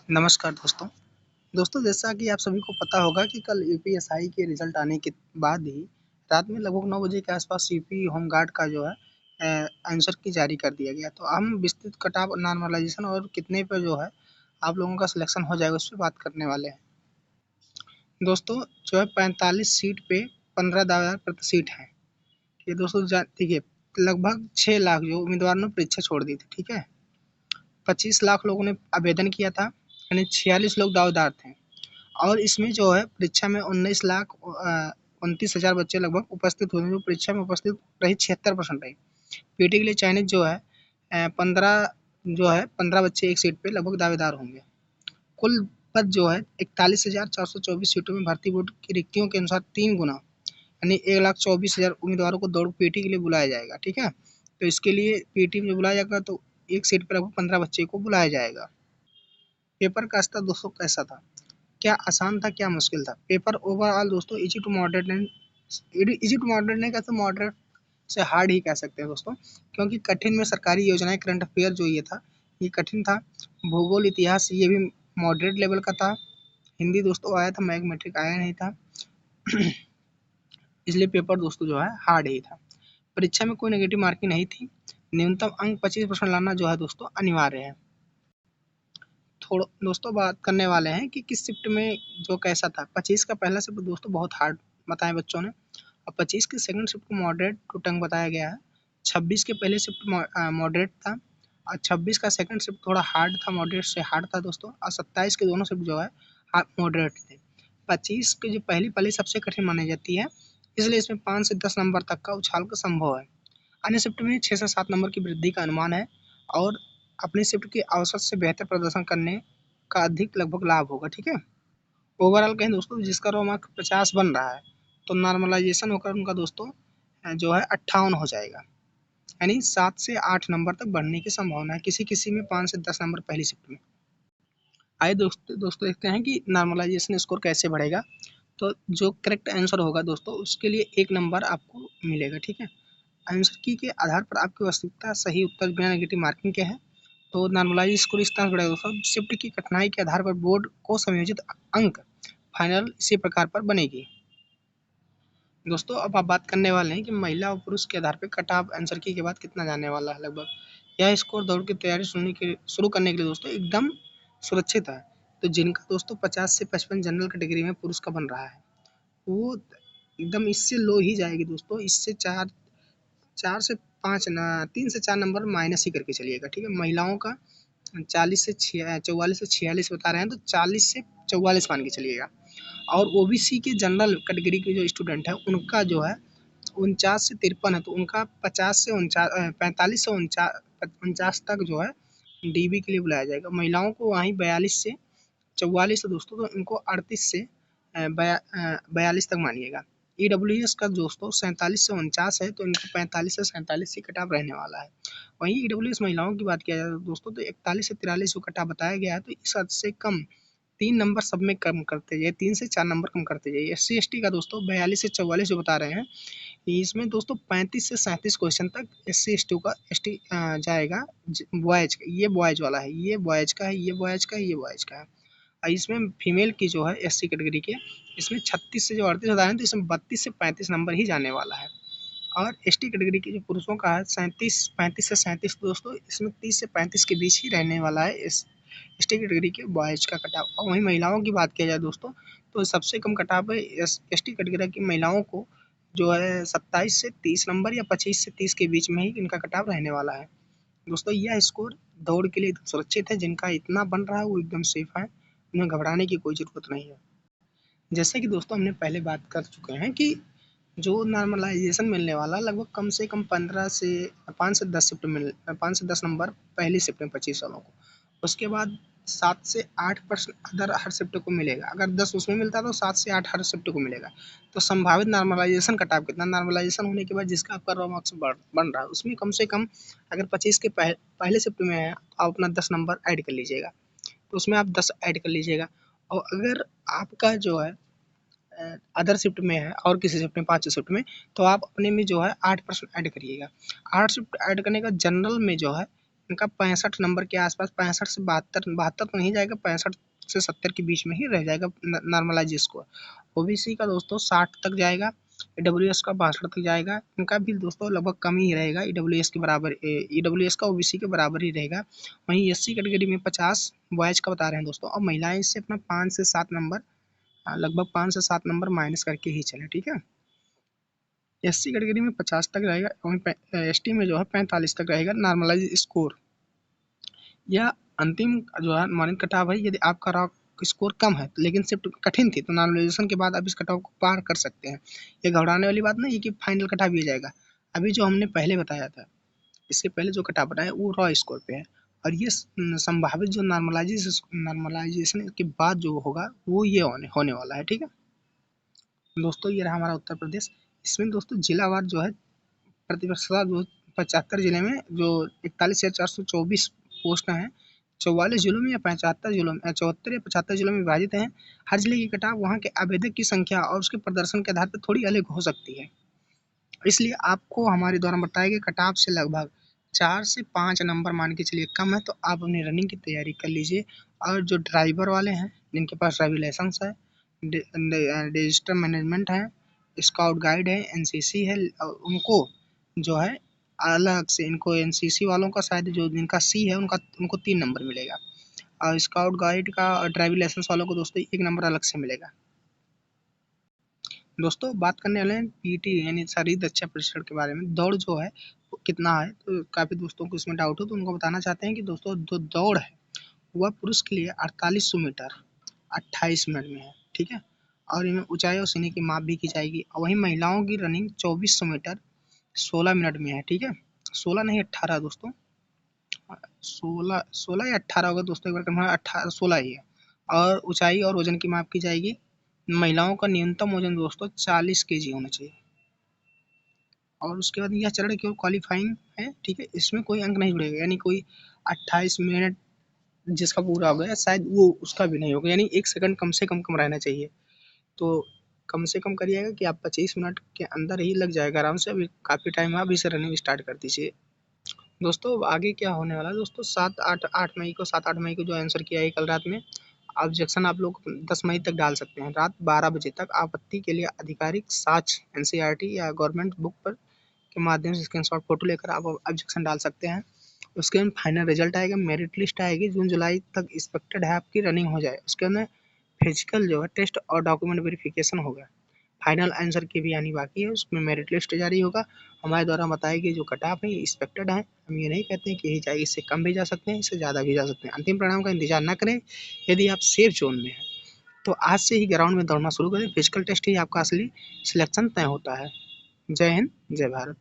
नमस्कार दोस्तों। दोस्तों जैसा कि आप सभी को पता होगा कि कल यूपीएसआई के रिज़ल्ट आने के बाद ही रात में लगभग 9 बजे के आसपास यूपी होमगार्ड का जो है आंसर की जारी कर दिया गया। तो हम विस्तृत कट-ऑफ नॉर्मलाइज़ेशन और कितने पे जो है आप लोगों का सिलेक्शन हो जाएगा उस पे बात करने वाले हैं। दोस्तों जो है 45 सीट पे 15 दावेदार प्रति सीट हैं। ये दोस्तों देखिए लगभग 6 लाख जो उम्मीदवारों ने परीक्षा छोड़ दी थी, ठीक है? 25 लाख लोगों ने आवेदन किया था, यानी 46 लोग दावेदार थे। और इसमें जो है परीक्षा में 19,29,000 बच्चे लगभग उपस्थित हुए, जो परीक्षा में उपस्थित रही 76% रही। पीटी के लिए चयनित जो है 15 बच्चे एक सीट पे लगभग दावेदार होंगे। कुल पद जो है 41,424 सीटों में भर्ती बोर्ड की रिक्तियों के अनुसार 3 गुना यानी 1,24,000 उम्मीदवारों को दौड़ पीटी के लिए बुलाया जाएगा, ठीक है? तो इसके लिए पीटी में बुलाया जाएगा तो एक सीट पर लगभग 15 बच्चे को बुलाया जाएगा। पेपर का स्तर दोस्तों कैसा था? क्या आसान था, क्या मुश्किल था? पेपर ओवरऑल दोस्तों ईज़ी टू मॉडरेट नहीं कह सकते, मॉडरेट से हार्ड ही कह सकते हैं दोस्तों, क्योंकि कठिन में सरकारी योजनाएँ, करंट अफेयर जो ये था, ये कठिन था। भूगोल, इतिहास ये भी मॉडरेट लेवल का था। हिंदी दोस्तों आया था, मैथमेटिक्स आया नहीं था। इसलिए पेपर दोस्तों जो है हार्ड ही था। परीक्षा में कोई नेगेटिव मार्किंग नहीं थी। न्यूनतम अंक 25% लाना जो है दोस्तों अनिवार्य है। थोड़ा दोस्तों बात करने वाले हैं कि किस शिफ्ट में जो कैसा था। 25 का पहला शिफ्ट दोस्तों बहुत हार्ड बताया बच्चों ने, और 25 के सेकंड शिफ्ट को मॉडरेट टू टंग बताया गया है। 26 के पहले शिफ्ट मॉडरेट था, और 26 का सेकंड शिफ्ट थोड़ा हार्ड था, मॉडरेट से हार्ड था दोस्तों, और 27 के दोनों शिफ्ट जो है मॉडरेट थे। 25 की जो पहली पाली सबसे कठिन मानी जाती है, इसलिए इसमें 5 से 10 नंबर तक का उछाल का संभव है। अन्य शिफ्ट में 6 से 7 नंबर की वृद्धि का अनुमान है, और अपनी शिफ्ट के औसत से बेहतर प्रदर्शन करने का अधिक लगभग लाभ होगा, ठीक है? ओवरऑल कहें दोस्तों जिसका रो मार्क 50 बन रहा है, तो नॉर्मलाइजेशन होकर उनका दोस्तों जो है 58 हो जाएगा, यानी 7 से 8 नंबर तक बढ़ने की संभावना है, किसी-किसी में 5 से 10 नंबर पहली शिफ्ट में। आइए दोस्तों देखते हैं कि नॉर्मलाइजेशन स्कोर कैसे बढ़ेगा। तो जो करेक्ट आंसर होगा दोस्तों उसके लिए 1 नंबर आपको मिलेगा, ठीक है? आंसर की के आधार पर आपकी वास्तविकता सही उत्तर बिना नेगेटिव मार्किंग के है। तो नॉर्मलाइज स्कोर इस तरह से बढ़ेगा दोस्तों, शिफ्ट की कठिनाई के आधार पर बोर्ड को समयोजित अंक फाइनल इसी प्रकार पर बनेगी। दोस्तों अब आप बात करने वाले हैं कि महिला और पुरुष के आधार पर कट ऑफ आंसर की के बाद कितना जाने वाला है लगभग। यह स्कोर दौड़ की तैयारी शुरू करने के लिए दोस्तों एकदम सुरक्षित है। तो जिनका दोस्तों 50 से 55 जनरल कैटेगरी में पुरुष का बन रहा है, वो एकदम इससे लो ही जाएगी दोस्तों। इससे 4 से 5 ना 3 से 4 नंबर माइनस ही करके चलिएगा, ठीक है? महिलाओं का 44 से 46 बता रहे हैं, तो 40 से 44 मान के चलिएगा। और ओबीसी के जनरल कैटेगरी के जो स्टूडेंट हैं उनका जो है 49 से 53 है, तो उनका 45 से 49 तक जो है डीबी के लिए बुलाया जाएगा। महिलाओं को वहीं 42 से 44 है दोस्तों, तो इनको 38 से 42 तक मानिएगा। ईडब्ल्यूएस का दोस्तों 47 से 49 है, तो इनका 45 से 47 ही कट ऑफ रहने वाला है। वहीं ईडब्ल्यूएस महिलाओं की बात किया जाए तो दोस्तों तो 41 से 43 जो कट ऑफ बताया गया है, तो इस हद से कम 3 नंबर सब में कम करते जाइए, 3 से 4 नंबर कम करते जाइए। एससी एसटी का दोस्तों 42 से 44 जो बता रहे हैं, इसमें दोस्तों 35 से 37 क्वेश्चन तक एससी एसटी का जाएगा। बॉयज ये बॉयज वाला है, ये बॉयज का है, ये बॉयज का है, ये बॉयज का है। इसमें फीमेल की जो है एससी कैटेगरी के, इसमें 36 से जो 38 बता रहे हैं, तो इसमें 32 से 35 नंबर ही जाने वाला है। और एसटी कैटेगरी के जो पुरुषों का है 35 से 37 दोस्तों, इसमें 30 से 35 के बीच ही रहने वाला है इस एसटी कैटेगरी के बॉयज का कट ऑफ। और वहीं महिलाओं की बात किया जाए दोस्तों, तो सबसे कम कट ऑफ है एसटी कैटेगरी की महिलाओं को जो है 27 से 30 नंबर या 25 से 30 के बीच में ही इनका कट ऑफ रहने वाला है। दोस्तों यह स्कोर दौड़ के लिए एकदम सुरक्षित है, जिनका इतना बन रहा है वो एकदम सेफ है, उन्हें घबराने की कोई ज़रूरत नहीं है। जैसे कि दोस्तों हमने पहले बात कर चुके हैं कि जो नॉर्मलाइजेशन मिलने वाला लगभग कम से कम 15 से 5 से 10 शिफ्ट 5 से 10 नंबर पहली शिफ्ट में 25 वालों को, उसके बाद 7 से 8% अदर हर शिफ्ट को मिलेगा। अगर 10 उसमें मिलता है तो 7 से 8 हर शिफ्ट को मिलेगा। तो संभावित नॉर्मलाइजेशन कट ऑफ कितना, नॉर्मलाइजेशन होने के बाद जिसका आपका रॉ मार्क्स बन रहा है उसमें कम से कम अगर 25 के पहले शिफ्ट में है तो आप अपना 10 नंबर ऐड कर लीजिएगा, तो उसमें आप 10 ऐड कर लीजिएगा। और अगर आपका जो है अदर शिफ्ट में है और किसी शिफ्ट में 5 शिफ्ट में, तो आप अपने में जो है 8% ऐड करिएगा। 8 शिफ्ट ऐड करने का जनरल में जो है इनका 65 नंबर के आसपास, 65 से 72, 72 तो नहीं जाएगा, 65 से 70 के बीच में ही रह जाएगा नॉर्मलाइज स्कोर। ओबीसी का दोस्तों 60 तक जाएगा, ईडब्ल्यूएस का 62 तक जाएगा। इनका भी दोस्तों लगभग कम ही रहेगा, ईडब्ल्यूएस के बराबर, ईडब्ल्यूएस का ओबीसी के बराबर ही रहेगा। वहीं एससी कैटेगरी में 50 बॉयज का बता रहे हैं दोस्तों, और महिलाएं इससे अपना 5 से 7 नंबर, लगभग 5 से 7 नंबर माइनस करके ही चले, ठीक है। एससी कैटेगरी में 50 तक रहेगा, वहीं एसटी में जो है 45 तक रहेगा नॉर्मलाइज स्कोर। यह अंतिम जो है मॉर्निंग कटाव है, यदि आपका रॉक स्कोर कम है लेकिन शिफ्ट कठिन थी तो नॉर्मलाइजेशन के बाद आप इस कटाव को पार कर सकते हैं। ये घबराने वाली बात नहीं है कि फाइनल कटाव ये जाएगा। अभी जो हमने पहले बताया था, इससे पहले जो कटाव बताया वो रॉ स्कोर पे है, और ये संभावित जो नॉर्मलाइजेशन के बाद जो होगा वो ये होने वाला है, ठीक है दोस्तों। ये रहा हमारा उत्तर प्रदेश। इसमें दोस्तों जिलावार जो है प्रतिवर्षता जो 75 जिले में जो 41,424 पोस्ट हैं, 44 जिलों में या 75 जिलों में, 74 या 75 जिलों में विभाजित हैं। हर जिले की कटाव वहाँ के आवेदक की संख्या और उसके प्रदर्शन के आधार पर थोड़ी अलग हो सकती है, इसलिए आपको हमारे द्वारा बताए गए कटाव से लगभग 4 से 5 नंबर मान के चलिए कम है, तो आप अपनी रनिंग की तैयारी कर लीजिए। और जो ड्राइवर वाले हैं जिनके पास ड्राइविंग लाइसेंस है, डिजिटल मैनेजमेंट है, स्काउट गाइड है, एनसीसी है, उनको जो है अलग से, इनको एनसीसी वालों का शायद जो जिनका सी है उनको 3 नंबर मिलेगा, और स्काउट गाइड का और ड्राइविंग लाइसेंस वालों को दोस्तों 1 नंबर अलग से मिलेगा। दोस्तों बात करने वाले हैं पीटी यानी शारीरिक दक्षता परीक्षण के बारे में। दौड़ जो है वो कितना है, तो काफ़ी दोस्तों को इसमें डाउट हो तो उनको बताना चाहते हैं कि दोस्तों जो दौड़ है वह पुरुष के लिए 4800 मीटर 28 मिनट में है, ठीक है, और इनमें ऊंचाई और सीने की माप भी की जाएगी। और वहीं महिलाओं की रनिंग 2400 मीटर 16 मिनट में है, ठीक है, 16 नहीं 18 दोस्तों, 16 या 18 होगा दोस्तों, एक बार कंफर्म, 18 16 ही है। और ऊंचाई और वजन की माप की जाएगी। महिलाओं का न्यूनतम वजन दोस्तों 40 केजी होना चाहिए। और उसके बाद यह चरण केवल क्वालिफाइंग है, ठीक है, इसमें कोई अंक नहीं जुड़ेगा, यानी कोई 28 मिनट जिसका पूरा हो गया शायद वो उसका भी नहीं होगा, यानी 1 सेकंड कम से कम रहना चाहिए। तो कम से कम करिएगा कि आप 25 मिनट के अंदर ही लग जाएगा आराम से। अभी काफ़ी टाइम है, अभी से रनिंग स्टार्ट कर दीजिए। दोस्तों आगे क्या होने वाला है दोस्तों, 7-8 मई को, 7-8 मई को जो आंसर किया है कल रात में, ऑब्जेक्शन आप लोग 10 मई तक डाल सकते हैं। रात 12 बजे तक आपत्ति के लिए आधिकारिक साक्ष्य एनसीईआरटी या गवर्नमेंट बुक पर के माध्यम से स्क्रीनशॉट फोटो लेकर आप ऑब्जेक्शन डाल सकते हैं। उसके बाद फाइनल रिजल्ट आएगा, मेरिट लिस्ट आएगी, जून जुलाई तक एक्सपेक्टेड है आपकी रनिंग हो जाए। उसके अंदर फिजिकल जो है टेस्ट और डॉक्यूमेंट वेरिफिकेशन होगा। फाइनल आंसर की भी आनी बाकी है, उसमें मेरिट लिस्ट जारी होगा। हमारे द्वारा बताई गई जो कटऑफ है ये एक्सपेक्टेड है, हम ये नहीं कहते हैं कि यही चाहिए, इससे कम भी जा सकते हैं, इससे ज़्यादा भी जा सकते हैं। अंतिम परिणाम का इंतजार न करें। यदि आप सेफ जोन में हैं तो आज से ही ग्राउंड में दौड़ना शुरू करें। फिजिकल टेस्ट ही आपका असली सिलेक्शन तय होता है। जय हिंद, जय भारत।